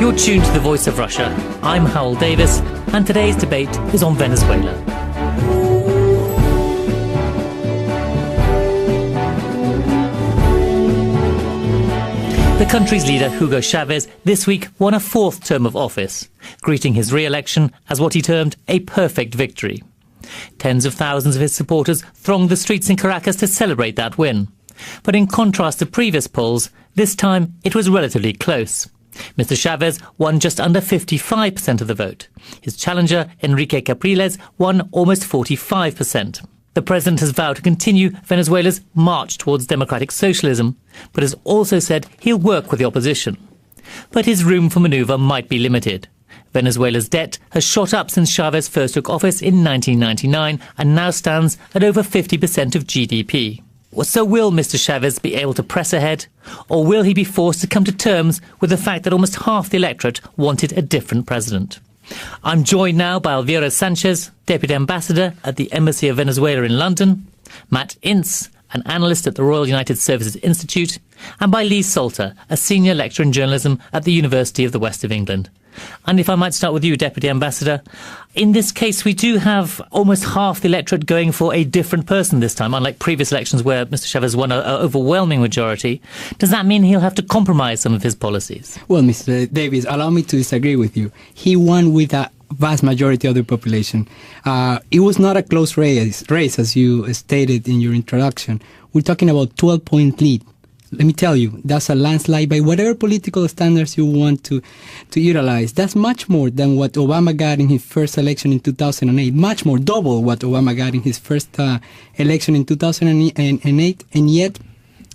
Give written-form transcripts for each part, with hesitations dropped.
You're tuned to The Voice of Russia. I'm Howell Davis, and today's debate is on Venezuela. The country's leader, Hugo Chavez, this week won a fourth term of office, greeting his re-election as what he termed a perfect victory. Tens of thousands of his supporters thronged the streets in Caracas to celebrate that win. But in contrast to previous polls, this time it was relatively close. Mr. Chavez won just under 55% of the vote. His challenger, Enrique Capriles, won almost 45%. The president has vowed to continue Venezuela's march towards democratic socialism, but has also said he'll work with the opposition. But his room for manoeuvre might be limited. Venezuela's debt has shot up since Chavez first took office in 1999 and now stands at over 50% of GDP. So will Mr. Chavez be able to press ahead, or will he be forced to come to terms with the fact that almost half the electorate wanted a different president? I'm joined now by Elvira Sanchez, Deputy Ambassador at the Embassy of Venezuela in London, Matt Ince, an analyst at the Royal United Services Institute, and by Lee Salter, a senior lecturer in journalism at the University of the West of England. And if I might start with you, Deputy Ambassador, in this case we do have almost half the electorate going for a different person this time, unlike previous elections where Mr. Chavez won an overwhelming majority. Does that mean he'll have to compromise some of his policies? Well, Mr. Davis, allow me to disagree with you. He won with a vast majority of the population. It was not a close race, as you stated in your introduction. We're talking about 12-point lead. Let me tell you, that's a landslide by whatever political standards you want to utilize. That's much more than what Obama got in his first election in 2008. Much more, double what Obama got in his first election in 2008. And yet,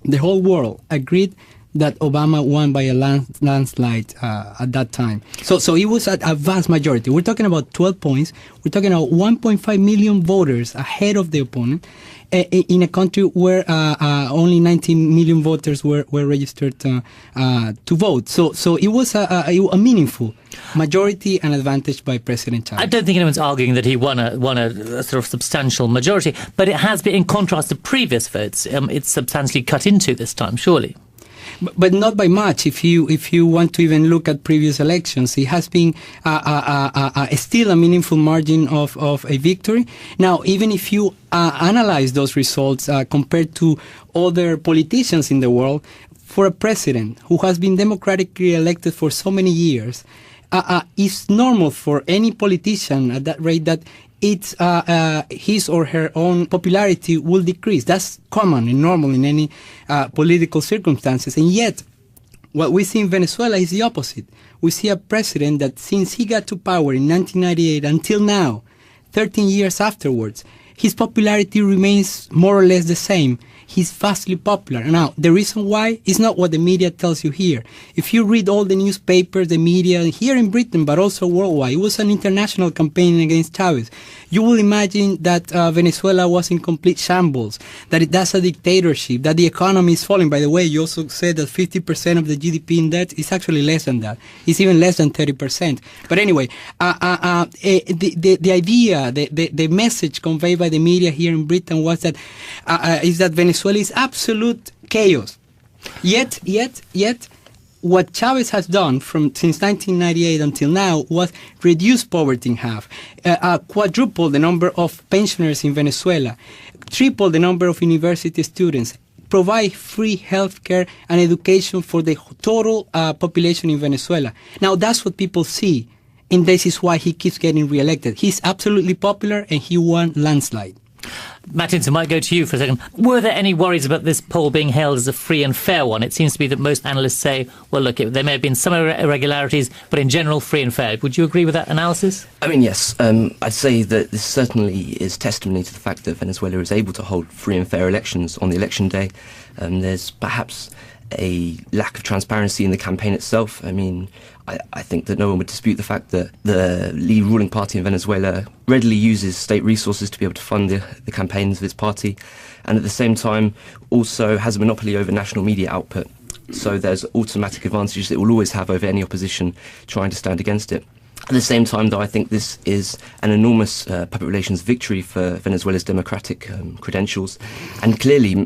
the whole world agreed that Obama won by a landslide at that time. So it was a vast majority. We're talking about 12 points. We're talking about 1.5 million voters ahead of the opponent in a country where only 19 million voters were registered to vote. So it was a meaningful majority and advantage by President Chavez. I don't think anyone's arguing that he won a sort of substantial majority, but it has been, in contrast to previous votes, it's substantially cut into this time, surely. But not by much. If you want to even look at previous elections, it has been still a meaningful margin of a victory. Now, even if you analyze those results compared to other politicians in the world, for a president who has been democratically elected for so many years, it's normal for any politician at that rate that it's his or her own popularity will decrease. That's common and normal in any political circumstances. And yet, what we see in Venezuela is the opposite. We see a president that since he got to power in 1998 until now, 13 years afterwards, his popularity remains more or less the same. He's vastly popular. Now, the reason why is not what the media tells you here. If you read all the newspapers, the media, here in Britain, but also worldwide, it was an international campaign against Chavez. You will imagine that Venezuela was in complete shambles, that that's a dictatorship, that the economy is falling. By the way, you also said that 50% of the GDP in debt is actually less than that. It's even less than 30%. But anyway, the idea, the message conveyed by the media here in Britain was that is that Venezuela is absolute chaos. Yet, what Chavez has done since 1998 until now was reduce poverty in half, quadruple the number of pensioners in Venezuela, triple the number of university students, provide free healthcare and education for the total population in Venezuela. Now, that's what people see, and this is why he keeps getting reelected. He's absolutely popular, and he won landslide. Martins, I might go to you for a second. Were there any worries about this poll being held as a free and fair one? It seems to be that most analysts say, well, look, there may have been some irregularities, but in general, free and fair. Would you agree with that analysis? I mean, yes. I'd say that this certainly is testimony to the fact that Venezuela is able to hold free and fair elections on the election day. There's perhaps a lack of transparency in the campaign itself. I mean, I think that no one would dispute the fact that the lead ruling party in Venezuela readily uses state resources to be able to fund the campaigns of its party, and at the same time also has a monopoly over national media output. So there's automatic advantages it will always have over any opposition trying to stand against it. At the same time, though, I think this is an enormous public relations victory for Venezuela's democratic credentials. And clearly,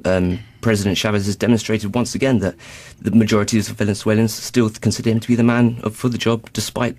President Chavez has demonstrated once again that the majority of Venezuelans still consider him to be the man for the job, despite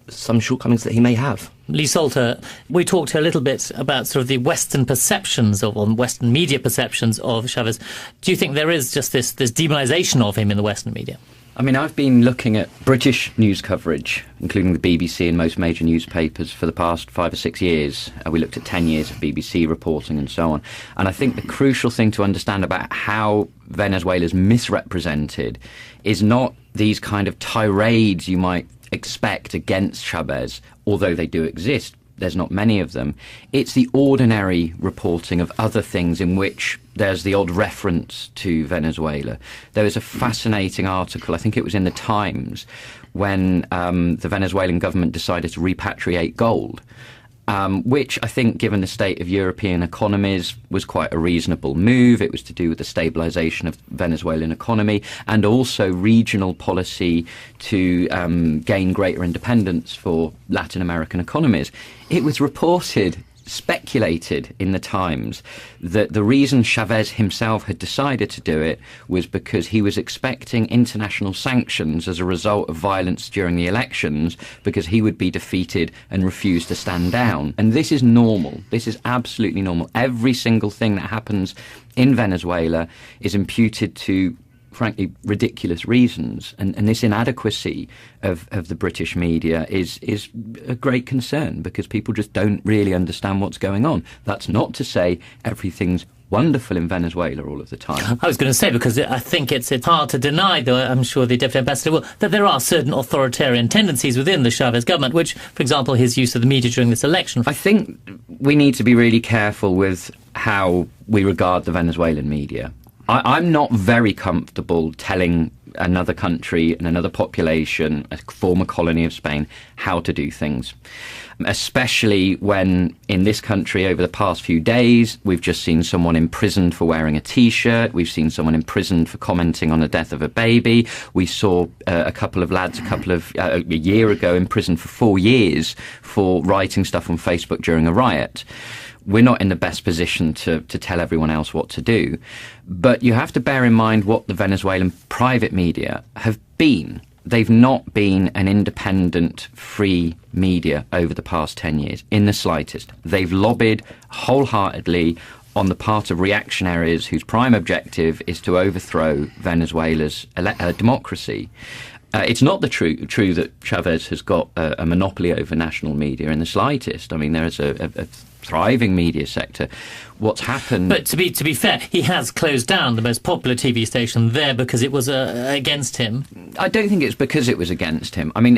some shortcomings that he may have. Lee Salter, we talked a little bit about sort of the Western perceptions or Western media perceptions of Chavez. Do you think there is just this demonisation of him in the Western media? I mean, I've been looking at British news coverage, including the BBC and most major newspapers, for the past 5 or 6 years. We looked at 10 years of BBC reporting and so on. And I think the crucial thing to understand about how Venezuela's misrepresented is not these kind of tirades you might expect against Chavez, although they do exist. There's not many of them. It's the ordinary reporting of other things in which there's the odd reference to Venezuela. There was a fascinating article, I think it was in the Times, when the Venezuelan government decided to repatriate gold, which I think, given the state of European economies, was quite a reasonable move. It was to do with the stabilisation of the Venezuelan economy and also regional policy to gain greater independence for Latin American economies. It was reported, speculated in the Times, that the reason Chavez himself had decided to do it was because he was expecting international sanctions as a result of violence during the elections, because he would be defeated and refuse to stand down. And this is normal. This is absolutely normal. Every single thing that happens in Venezuela is imputed to, frankly, ridiculous reasons, and this inadequacy of the British media is a great concern, because people just don't really understand what's going on. That's not to say everything's wonderful in Venezuela all of the time. I was going to say, because I think it's hard to deny, though I'm sure the Deputy Ambassador will, that there are certain authoritarian tendencies within the Chavez government, which, for example, his use of the media during this election. I think we need to be really careful with how we regard the Venezuelan media. I'm not very comfortable telling another country and another population, a former colony of Spain, how to do things, especially when in this country over the past few days we've just seen someone imprisoned for wearing a T-shirt, we've seen someone imprisoned for commenting on the death of a baby, we saw a couple of lads a year ago imprisoned for 4 years for writing stuff on Facebook during a riot. We're not in the best position to tell everyone else what to do. But you have to bear in mind what the Venezuelan private media have been. They've not been an independent, free media over the past 10 years, in the slightest. They've lobbied wholeheartedly on the part of reactionaries whose prime objective is to overthrow Venezuela's democracy. It's not true that Chavez has got a monopoly over national media in the slightest. I mean, there is a thriving media sector. What's happened... But to be fair, he has closed down the most popular TV station there because it was against him. I don't think it's because it was against him. I mean,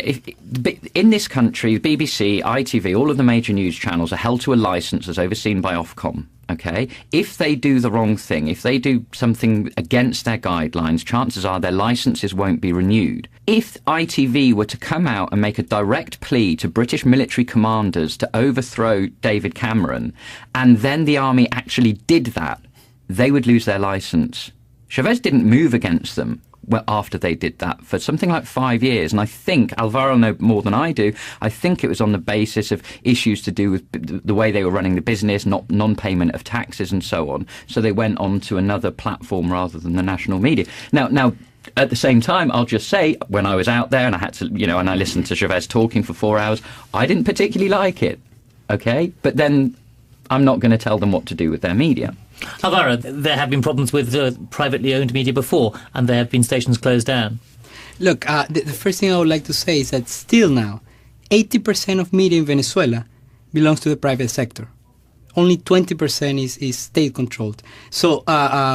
in this country, BBC, ITV, all of the major news channels are held to a licence as overseen by Ofcom. Okay, if they do the wrong thing, if they do something against their guidelines, chances are their licences won't be renewed. If ITV were to come out and make a direct plea to British military commanders to overthrow David Cameron, and then the army actually did that, they would lose their licence. Chavez didn't move against them after they did that for something like 5 years. And I think, Alvaro know more than I do, I think it was on the basis of issues to do with the way they were running the business, not non-payment of taxes and so on. So they went on to another platform rather than the national media. Now, at the same time, I'll just say, when I was out there and I had to, and I listened to Chavez talking for 4 hours, I didn't particularly like it. Okay? But then I'm not going to tell them what to do with their media. Alvaro, there have been problems with privately owned media before, and there have been stations closed down. Look, the first thing I would like to say is that still now, 80% of media in Venezuela belongs to the private sector. Only 20% is state-controlled. So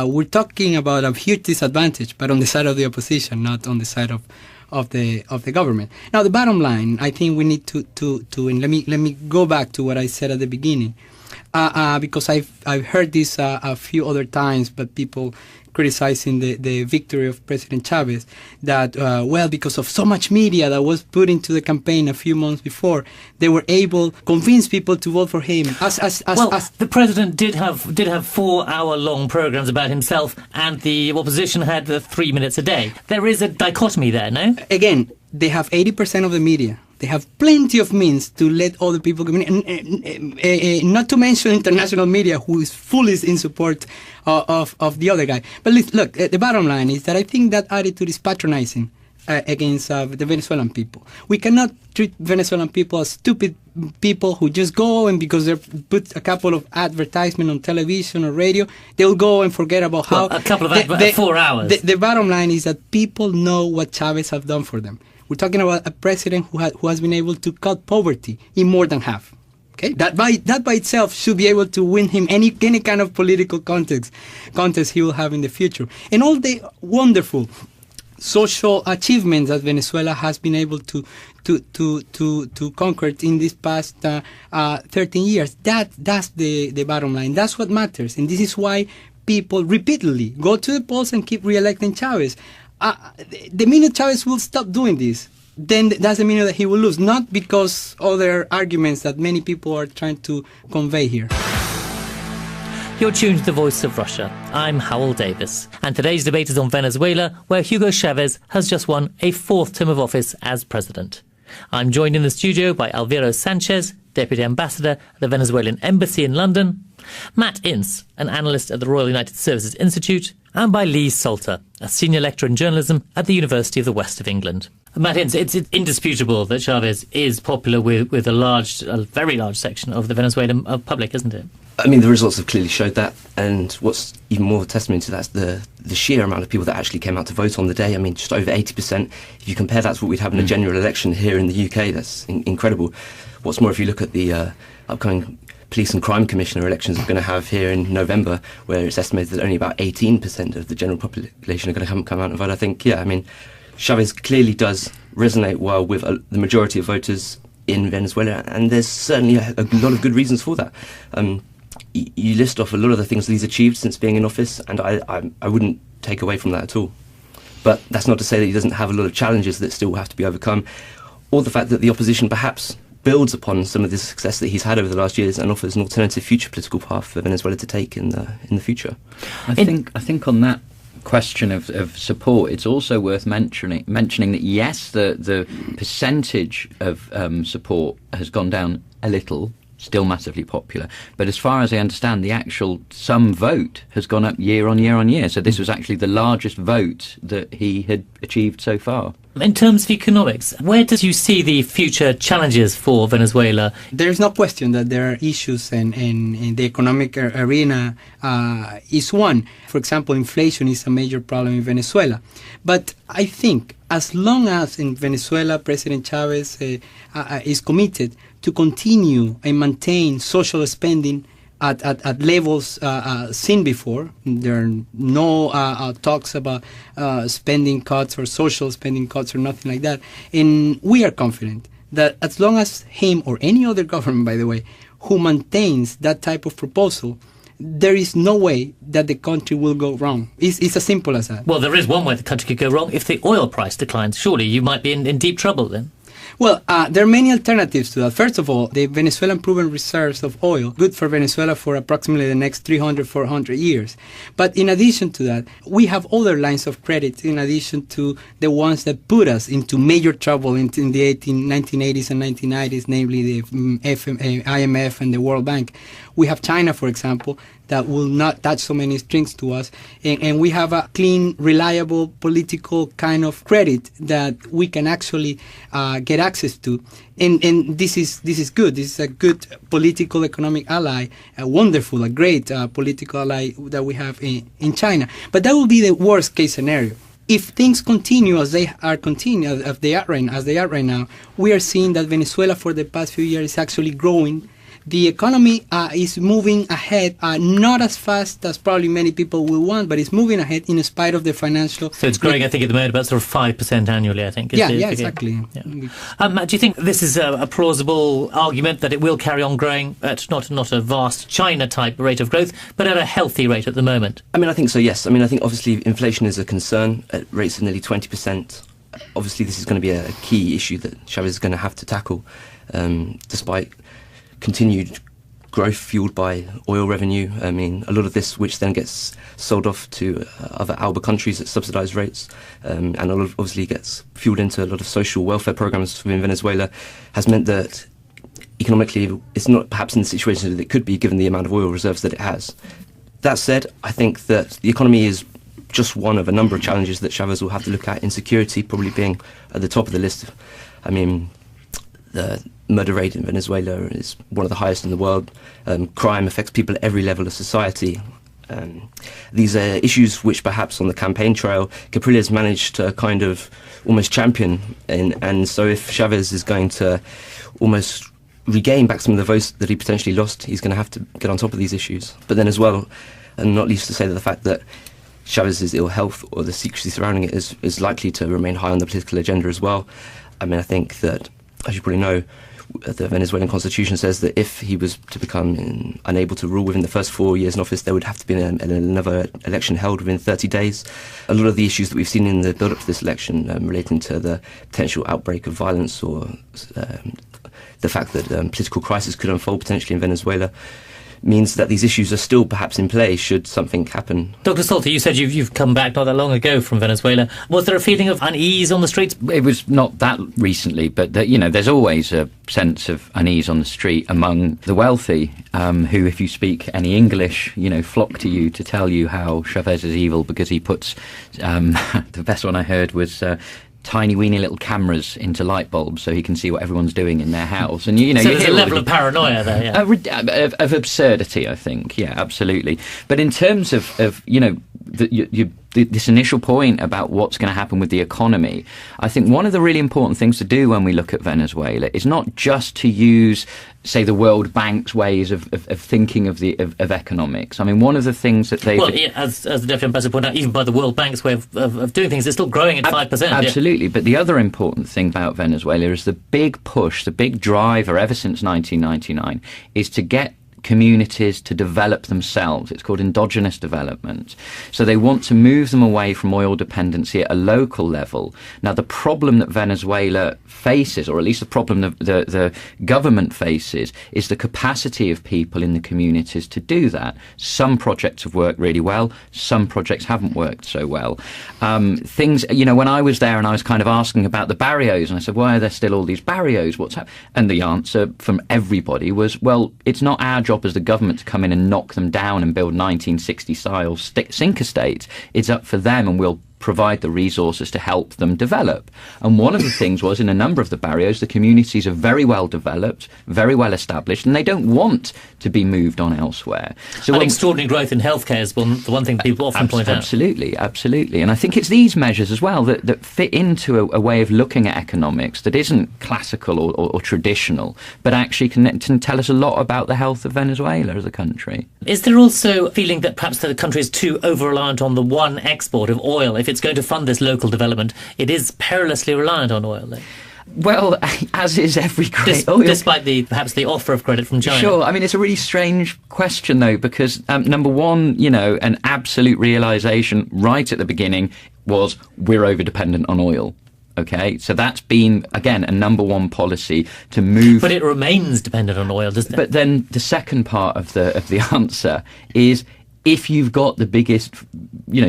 we're talking about a huge disadvantage, but on the side of the opposition, not on the side of the government. Now, the bottom line, I think we need to and let me go back to what I said at the beginning. Because I've heard this a few other times, but people criticizing the victory of President Chavez, that, because of so much media that was put into the campaign a few months before, they were able to convince people to vote for him. The president did have 4-hour-long programs about himself, and the opposition had 3 minutes a day. There is a dichotomy there, no? Again, they have 80% of the media. They have plenty of means to let other people come in, not to mention international media, who is fully in support of the other guy. But look, the bottom line is that I think that attitude is patronizing against the Venezuelan people. We cannot treat Venezuelan people as stupid people who just go, and because they put a couple of advertisements on television or radio, they'll go and forget about how... a couple of 4 hours. The bottom line is that people know what Chavez has done for them. We're talking about a president who has been able to cut poverty in more than half. Okay, that by itself should be able to win him any kind of political contest he will have in the future. And all the wonderful social achievements that Venezuela has been able to conquer in these past 13 years. That's the bottom line. That's what matters, and this is why people repeatedly go to the polls and keep re-electing Chavez. The minute Chavez will stop doing this, then that's the minute that he will lose, not because other arguments that many people are trying to convey here. You're tuned to The Voice of Russia. I'm Howell Davis, and today's debate is on Venezuela, where Hugo Chavez has just won a 4th term of office as president. I'm joined in the studio by Alvaro Sanchez, Deputy Ambassador at the Venezuelan Embassy in London, Matt Ince, an analyst at the Royal United Services Institute, and by Lee Salter, a senior lecturer in journalism at the University of the West of England. Matt Ince, it's indisputable that Chavez is popular with a very large section of the Venezuelan public, isn't it? I mean, the results have clearly showed that, and what's even more testament to that's the sheer amount of people that actually came out to vote on the day. I mean, just over 80%. If you compare that to what we'd have in a general election here in the UK, that's incredible. What's more, if you look at the upcoming Police and Crime Commissioner elections we're going to have here in November, where it's estimated that only about 18% of the general population are going to come out and vote, I think, I mean, Chavez clearly does resonate well with the majority of voters in Venezuela, and there's certainly a lot of good reasons for that. You list off a lot of the things that he's achieved since being in office, and I wouldn't take away from that at all. But that's not to say that he doesn't have a lot of challenges that still have to be overcome, or the fact that the opposition perhaps builds upon some of the success that he's had over the last years and offers an alternative future political path for Venezuela to take in the future. I think on that question of support, it's also worth mentioning that yes, the percentage of support has gone down a little, still massively popular, but as far as I understand, the actual sum vote has gone up year on year on year. So this was actually the largest vote that he had achieved so far. In terms of economics, where did you see the future challenges for Venezuela? There's no question that there are issues in the economic arena is one. For example, inflation is a major problem in Venezuela. But I think as long as in Venezuela President Chavez is committed to continue and maintain social spending at levels seen before, there are no talks about spending cuts or social spending cuts or nothing like that. And we are confident that as long as him or any other government, by the way, who maintains that type of proposal, there is no way that the country will go wrong. It's as simple as that. Well, there is one way the country could go wrong. If the oil price declines, surely you might be in deep trouble then. Well, there are many alternatives to that. First of all, the Venezuelan proven reserves of oil, good for Venezuela for approximately the next 300, 400 years. But in addition to that, we have other lines of credit in addition to the ones that put us into major trouble in the 1980s and 1990s, namely the IMF and the World Bank. We have China, for example, that will not touch so many strings to us. And we have a clean, reliable political kind of credit that we can actually get access to. And this is good. This is a good political economic ally, a great political ally that we have in China. But that will be the worst case scenario. If things continue as they are right now, we are seeing that Venezuela for the past few years is actually growing. The economy is moving ahead, not as fast as probably many people will want, but it's moving ahead in spite of the financial... So it's growing, I think, at the moment about sort of 5% annually, I think. Exactly. Yeah. Matt, do you think this is a plausible argument that it will carry on growing at not a vast China-type rate of growth, but at a healthy rate at the moment? I mean, I think so, yes. I mean, I think obviously inflation is a concern at rates of nearly 20%. Obviously, this is going to be a key issue that Chavez is going to have to tackle, despite continued growth fueled by oil revenue. I mean, a lot of this, which then gets sold off to other Alba countries at subsidised rates, and a lot of, obviously gets fueled into a lot of social welfare programs within Venezuela, has meant that economically it's not perhaps in the situation that it could be given the amount of oil reserves that it has. That said, I think that the economy is just one of a number of challenges that Chavez will have to look at, insecurity probably being at the top of the list. I mean, the murder rate in Venezuela is one of the highest in the world. Crime affects people at every level of society. These are issues which perhaps on the campaign trail Capriles managed to kind of almost champion, and so if Chavez is going to almost regain back some of the votes that he potentially lost, he's going to have to get on top of these issues. But then as well, and not least to say that the fact that Chavez's ill health or the secrecy surrounding it is likely to remain high on the political agenda as well. I mean, I think that, as you probably know, the Venezuelan constitution says that if he was to become unable to rule within the first 4 years in office, there would have to be another election held within 30 days. A lot of the issues that we've seen in the build-up to this election relating to the potential outbreak of violence or the fact that political crisis could unfold potentially in Venezuela means that these issues are still perhaps in play should something happen. Dr. Salter, you said you've come back not that long ago from Venezuela. Was there a feeling of unease on the streets? It was not that recently, but there's always a sense of unease on the street among the wealthy, who, if you speak any English, flock to you to tell you how Chavez is evil because he puts, the best one I heard was tiny weeny little cameras into light bulbs so he can see what everyone's doing in their house. And so there's a level of paranoia there, yeah. Of absurdity, I think. Yeah, absolutely. But in terms of this initial point about what's going to happen with the economy, I think one of the really important things to do when we look at Venezuela is not just to use, say, the World Bank's ways of thinking of economics. I mean, one of the things that they've... Well, yeah, as the Deputy Ambassador pointed out, even by the World Bank's way of doing things, it's still growing at 5%. Absolutely. Yeah. But the other important thing about Venezuela is the big push, the big driver ever since 1999 is to get communities to develop themselves. It's called endogenous development. So they want to move them away from oil dependency at a local level. Now, the problem that Venezuela faces, or at least the problem that the government faces, is the capacity of people in the communities to do that. Some projects have worked really well. Some projects haven't worked so well. Things, when I was there and I was kind of asking about the barrios, and I said, why are there still all these barrios? What's happening? And the answer from everybody was, well, it's not our job as the government to come in and knock them down and build 1960-style sink estates. It's up for them, and we'll provide the resources to help them develop. And one of the things was, in a number of the barrios, the communities are very well developed, very well established, and they don't want to be moved on elsewhere. So and extraordinary growth in healthcare is the one thing people often point out. Absolutely. And I think it's these measures as well that fit into a way of looking at economics that isn't classical or traditional, but actually can tell us a lot about the health of Venezuela as a country. Is there also a feeling that perhaps the country is too over-reliant on the one export of oil? If it's going to fund this local development, it is perilously reliant on oil, then? Well, as is every great oil. Despite perhaps the offer of credit from China. Sure. I mean, it's a really strange question, though, because number one, an absolute realisation right at the beginning was we're over-dependent on oil. Okay, so that's been, again, a number one policy to move... But it remains dependent on oil, doesn't it? But then the second part of the answer is, if you've got the biggest,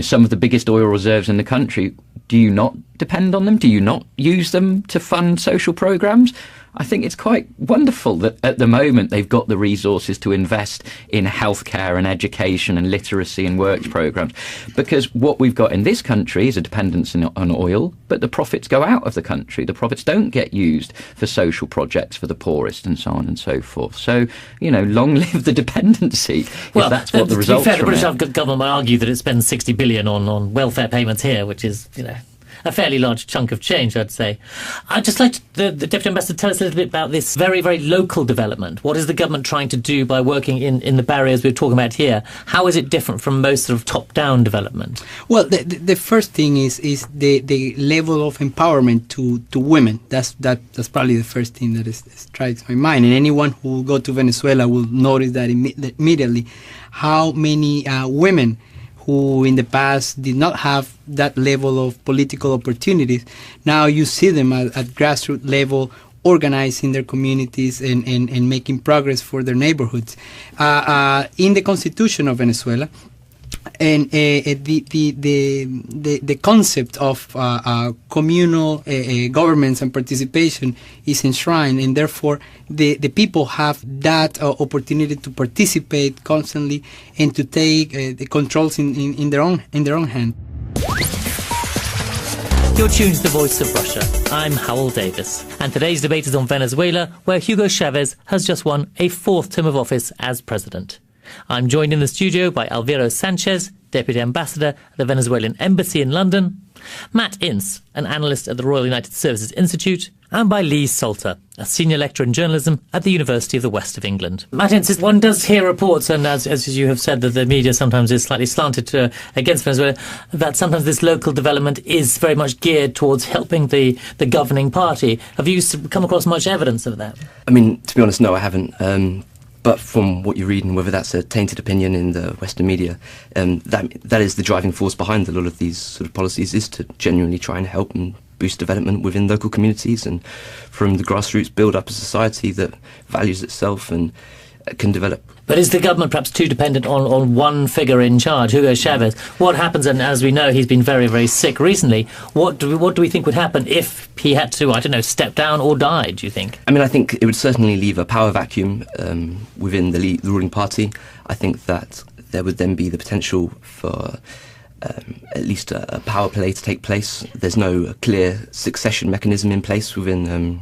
some of the biggest oil reserves in the country, do you not depend on them? Do you not use them to fund social programs? I think it's quite wonderful that at the moment they've got the resources to invest in healthcare and education and literacy and works programs, because what we've got in this country is a dependence on oil, but the profits go out of the country. The profits don't get used for social projects for the poorest and so on and so forth. So, long live the dependency, well, that's what the results are. The British it. government might argue that it spends 60 billion on welfare payments here, which is, a fairly large chunk of change, I'd say. I'd just like the Deputy Ambassador to tell us a little bit about this very, very local development. What is the government trying to do by working in the barriers we're talking about here? How is it different from most sort of top-down development? Well, the first thing is the level of empowerment to women. That's probably the first thing that strikes my mind. And anyone who will go to Venezuela will notice that immediately, how many women who in the past did not have that level of political opportunities, now you see them at grassroots level organizing their communities and making progress for their neighborhoods. In the Constitution of Venezuela, and the concept of communal governments and participation is enshrined, and therefore the people have that opportunity to participate constantly and to take the controls in their own hand. You're tuned to The Voice of Russia. I'm Howell Davis, and today's debate is on Venezuela, where Hugo Chavez has just won a fourth term of office as president. I'm joined in the studio by Alvaro Sanchez, Deputy Ambassador at the Venezuelan Embassy in London, Matt Ince, an analyst at the Royal United Services Institute, and by Lee Salter, a senior lecturer in journalism at the University of the West of England. Matt Ince, one does hear reports, and as you have said, that the media sometimes is slightly slanted against Venezuela, that sometimes this local development is very much geared towards helping the governing party. Have you come across much evidence of that? I mean, to be honest, no, I haven't. But from what you read, and whether that's a tainted opinion in the Western media, that is the driving force behind a lot of these sort of policies, is to genuinely try and help and boost development within local communities, and from the grassroots build up a society that values itself and can develop. But is the government perhaps too dependent on one figure in charge, Hugo Chavez? What happens, and as we know, he's been very, very sick recently, what do we think would happen if he had to, I don't know, step down or die, do you think? I mean, I think it would certainly leave a power vacuum within the ruling party. I think that there would then be the potential for at least a power play to take place. There's no clear succession mechanism in place within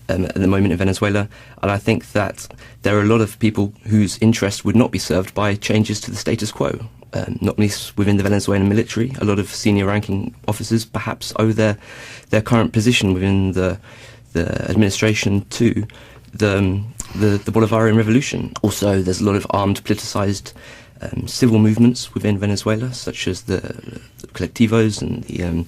at the moment in Venezuela, and I think that there are a lot of people whose interest would not be served by changes to the status quo, not least within the Venezuelan military. A lot of senior ranking officers perhaps owe their current position within the administration to the Bolivarian revolution. Also, there's a lot of armed, politicized civil movements within Venezuela, such as the colectivos and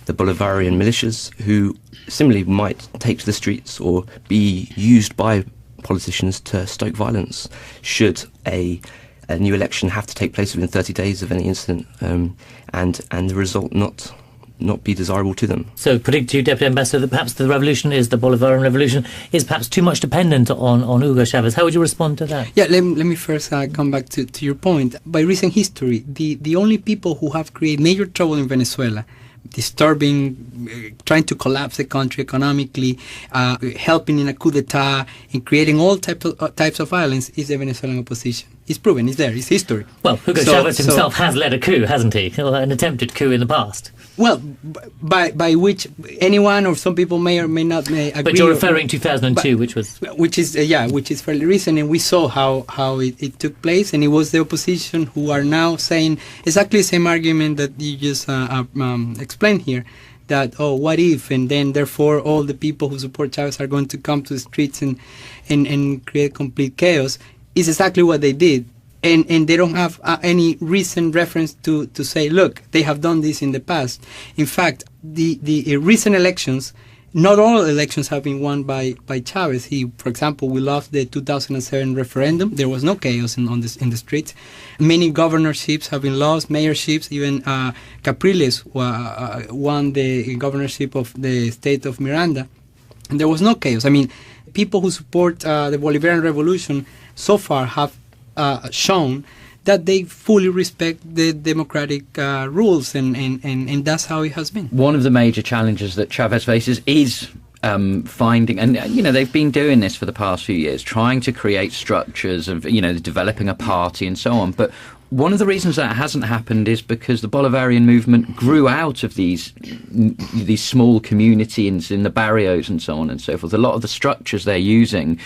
the Bolivarian militias, who similarly might take to the streets or be used by politicians to stoke violence should a new election have to take place within 30 days of any incident, and the result not be desirable to them. So, putting to you, Deputy Ambassador, that perhaps the Bolivarian revolution is perhaps too much dependent on Hugo Chavez. How would you respond to that? Yeah, let me first come back to your point. By recent history, the only people who have created major trouble in Venezuela, disturbing, trying to collapse the country economically, helping in a coup d'etat, and creating all types of violence, is the Venezuelan opposition. It's proven, it's there, it's history. Well, Hugo Chavez himself has led a coup, hasn't he? An attempted coup in the past. Well, by which anyone or some people may or may not agree. But you're referring to 2002, which is fairly recent, and we saw how it took place, and it was the opposition who are now saying exactly the same argument that you just explained here, that, what if, and then therefore all the people who support Chavez are going to come to the streets and create complete chaos, is exactly what they did. And they don't have any recent reference to say, look, they have done this in the past. In fact, the recent elections, not all elections have been won by Chavez. For example, we lost the 2007 referendum. There was no chaos in the streets. Many governorships have been lost, mayorships. Even Capriles won the governorship of the state of Miranda. And there was no chaos. I mean, people who support the Bolivarian revolution so far have shown that they fully respect the democratic rules, and that's how it has been. One of the major challenges that Chavez faces is finding, and they've been doing this for the past few years, trying to create structures of developing a party and so on. But one of the reasons that hasn't happened is because the Bolivarian movement grew out of these small communities in the barrios and so on and so forth. A lot of the structures they're using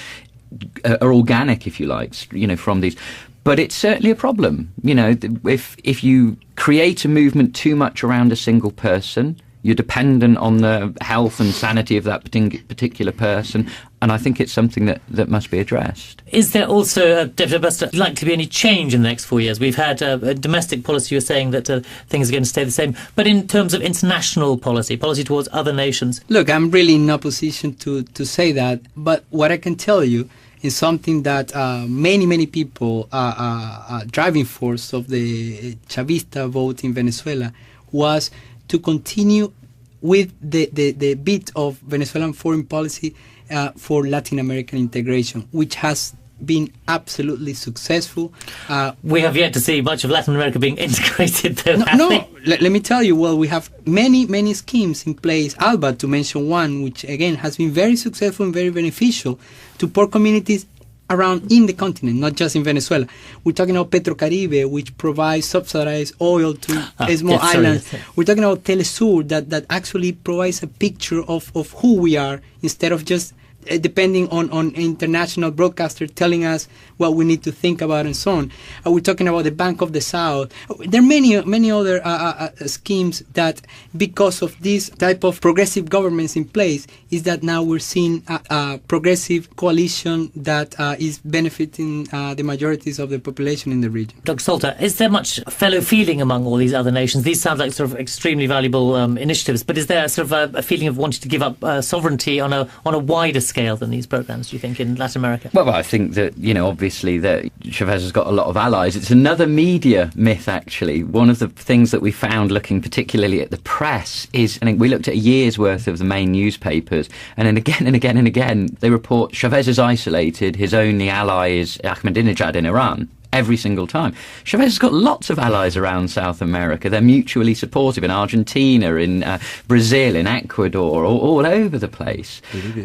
are organic, if you like, from these. But it's certainly a problem. If you create a movement too much around a single person, you're dependent on the health and sanity of that particular person, and I think it's something that must be addressed. Is there also, Deputy Ambassador, likely to be any change in the next 4 years? We've had a domestic policy. You're saying that things are going to stay the same, but in terms of international policy towards other nations? Look, I'm really in no position to say that, but what I can tell you is something that many people, driving force of the Chavista vote in Venezuela, was to continue with the bit of Venezuelan foreign policy for Latin American integration, which has been absolutely successful. We have yet to see much of Latin America being integrated, though. Let me tell you, well, we have many schemes in place. ALBA, to mention one, which again has been very successful and very beneficial to poor communities around in the continent, not just in Venezuela. We're talking about Petrocaribe, which provides subsidized oil to small islands. We're talking about Telesur, that actually provides a picture of who we are, instead of just depending on international broadcaster telling us what we need to think about and so on. We're talking about the Bank of the South. There are many other schemes that, because of this type of progressive governments in place, is that now we're seeing a progressive coalition that is benefiting the majorities of the population in the region. Dr. Salter, is there much fellow feeling among all these other nations? These sound like sort of extremely valuable initiatives, but is there sort of a feeling of wanting to give up sovereignty on a wider scale than these programs, do you think, in Latin America? Well, I think that, obviously that Chavez has got a lot of allies. It's another media myth, actually. One of the things that we found looking particularly at the press is, I think we looked at a year's worth of the main newspapers, and then again and again and again, they report Chavez is isolated, his only ally is Ahmadinejad in Iran. Every single time. Chavez has got lots of allies around South America. They're mutually supportive in Argentina, in Brazil, in Ecuador, all over the place. Bolivia.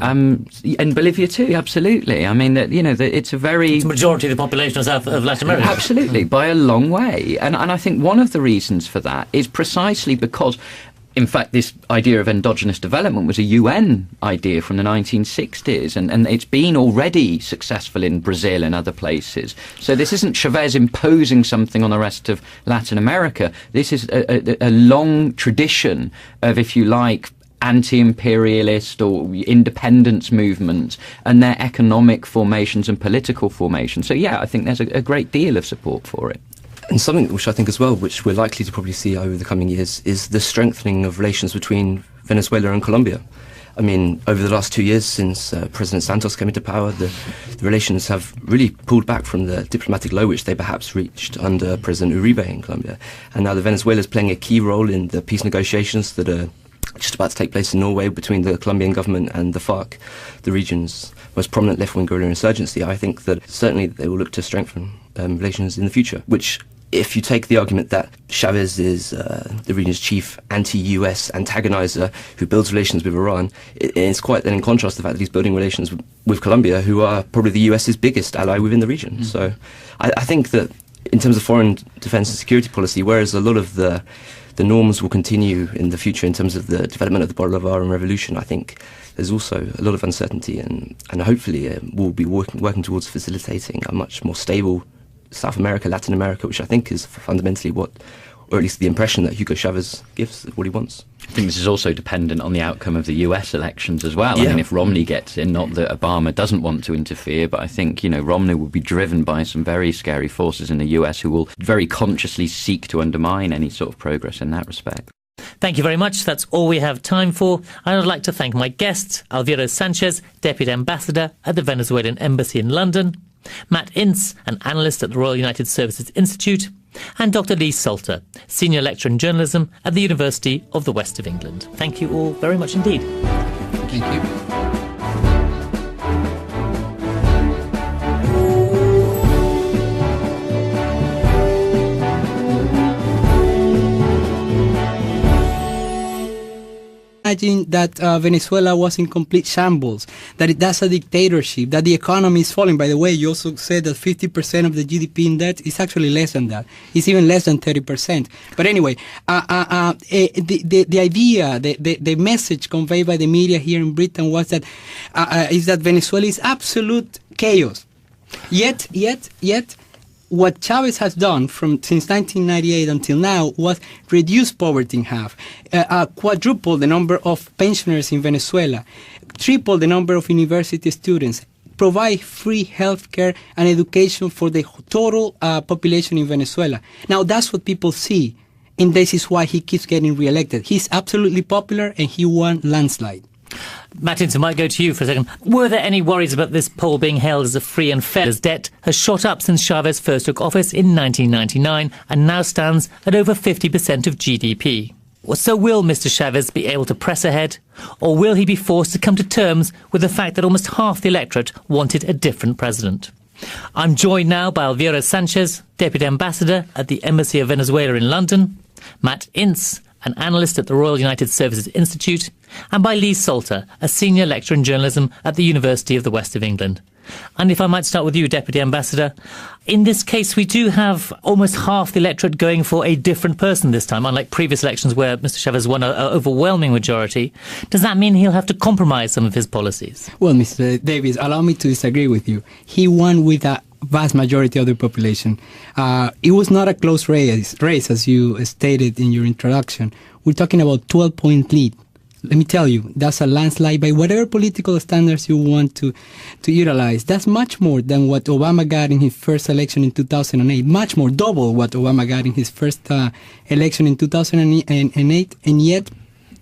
And Bolivia too, absolutely. I mean, it's a very... It's the majority of the population of Latin America. Absolutely, by a long way. And I think one of the reasons for that is precisely because, in fact, this idea of endogenous development was a UN idea from the 1960s, and it's been already successful in Brazil and other places. So this isn't Chavez imposing something on the rest of Latin America. This is a long tradition of, if you like, anti-imperialist or independence movements and their economic formations and political formations. So, yeah, I think there's a great deal of support for it. And something which I think as well, which we're likely to probably see over the coming years, is the strengthening of relations between Venezuela and Colombia. I mean, over the last 2 years since President Santos came into power, the relations have really pulled back from the diplomatic low which they perhaps reached under President Uribe in Colombia. And now the Venezuela is playing a key role in the peace negotiations that are just about to take place in Norway between the Colombian government and the FARC, the region's most prominent left-wing guerrilla insurgency. I think that certainly they will look to strengthen relations in the future, which, if you take the argument that Chavez is the region's chief anti-US antagonizer who builds relations with Iran, it's quite then in contrast to the fact that he's building relations with Colombia, who are probably the US's biggest ally within the region. So I think that in terms of foreign defense and security policy, whereas a lot of the norms will continue in the future in terms of the development of the Bolivarian revolution, I think there's also a lot of uncertainty, and hopefully we'll be working towards facilitating a much more stable South America, Latin America, which I think is fundamentally what, or at least the impression that Hugo Chavez gives, what he wants. I think this is also dependent on the outcome of the US elections as well. Yeah. I mean, if Romney gets in, not that Obama doesn't want to interfere, but I think, Romney will be driven by some very scary forces in the US who will very consciously seek to undermine any sort of progress in that respect. Thank you very much. That's all we have time for. I would like to thank my guests, Alvaro Sanchez, Deputy Ambassador at the Venezuelan Embassy in London, Matt Ince, an analyst at the Royal United Services Institute, and Dr. Lee Salter, Senior Lecturer in Journalism at the University of the West of England. Thank you all very much indeed. Thank you. Imagine that Venezuela was in complete shambles, that that's a dictatorship, that the economy is falling. By the way, you also said that 50% of the GDP in debt is actually less than that. It's even less than 30%. But anyway, the idea, the message conveyed by the media here in Britain was that is that Venezuela is absolute chaos. Yet, what Chavez has done since 1998 until now was reduce poverty in half, quadruple the number of pensioners in Venezuela, triple the number of university students, provide free healthcare and education for the total population in Venezuela. Now, that's what people see, and this is why he keeps getting reelected. He's absolutely popular, and he won landslide. Martins, I might go to you for a second. Were there any worries about this poll being held as a free and fair, as debt has shot up since Chavez first took office in 1999 and now stands at over 50% of GDP? So will Mr. Chavez be able to press ahead, or will he be forced to come to terms with the fact that almost half the electorate wanted a different president? I'm joined now by Elvira Sanchez, Deputy Ambassador at the Embassy of Venezuela in London, Matt Ince, an analyst at the Royal United Services Institute, and by Lee Salter, a senior lecturer in journalism at the University of the West of England. And if I might start with you, Deputy Ambassador, in this case we do have almost half the electorate going for a different person this time, unlike previous elections where Mr. Chavez won an overwhelming majority. Does that mean he'll have to compromise some of his policies? Well, Mr. Davis, allow me to disagree with you. He won with a vast majority of the population. It was not a close race, as you stated in your introduction. We're talking about 12-point lead. Let me tell you, that's a landslide by whatever political standards you want to utilize. That's much more than what Obama got in his first election in 2008. Much more, double what Obama got in his first election in 2008. And yet,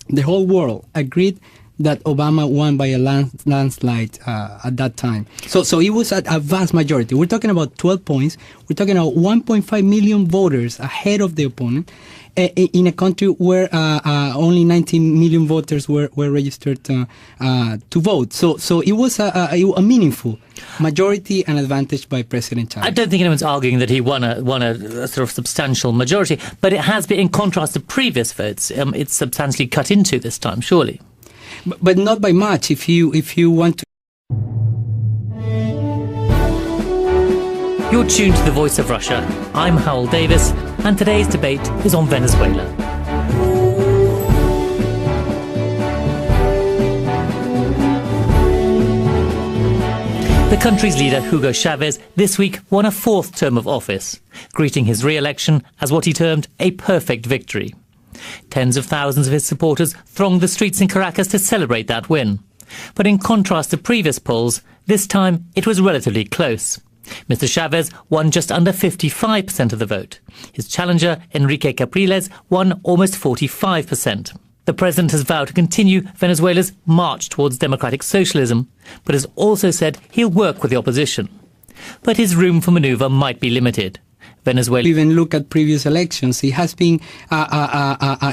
the whole world agreed that Obama won by a landslide at that time. So it was a vast majority. We're talking about 12 points. We're talking about 1.5 million voters ahead of the opponent in a country where only 19 million voters were registered to vote. So it was a meaningful majority and advantage by President Chavez. I don't think anyone's arguing that he won a sort of substantial majority, but it has been, in contrast to previous votes, it's substantially cut into this time, surely. But not by much. If you want to. You're tuned to The Voice of Russia. I'm Howell Davis, and today's debate is on Venezuela. The country's leader, Hugo Chavez, this week won a fourth term of office, greeting his re-election as what he termed a perfect victory. Tens of thousands of his supporters thronged the streets in Caracas to celebrate that win. But in contrast to previous polls, this time it was relatively close. Mr. Chavez won just under 55% of the vote. His challenger, Enrique Capriles, won almost 45%. The president has vowed to continue Venezuela's march towards democratic socialism, but has also said he'll work with the opposition. But his room for manoeuvre might be limited. Venezuela. Even look at previous elections, it has been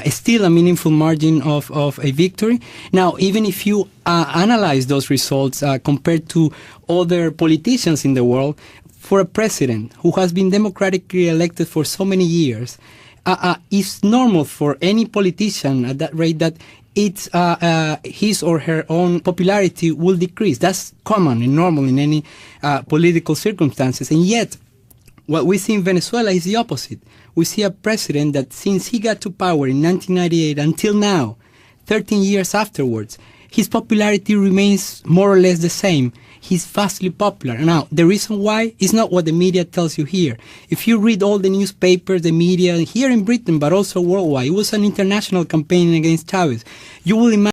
still a meaningful margin of a victory. Now, even if you analyze those results compared to other politicians in the world, for a president who has been democratically elected for so many years, it's normal for any politician at that rate that it's his or her own popularity will decrease. That's common and normal in any political circumstances, and yet what we see in Venezuela is the opposite. We see a president that since he got to power in 1998 until now, 13 years afterwards, his popularity remains more or less the same. He's vastly popular. Now, the reason why is not what the media tells you here. If you read all the newspapers, the media, here in Britain, but also worldwide, it was an international campaign against Chavez. You will imagine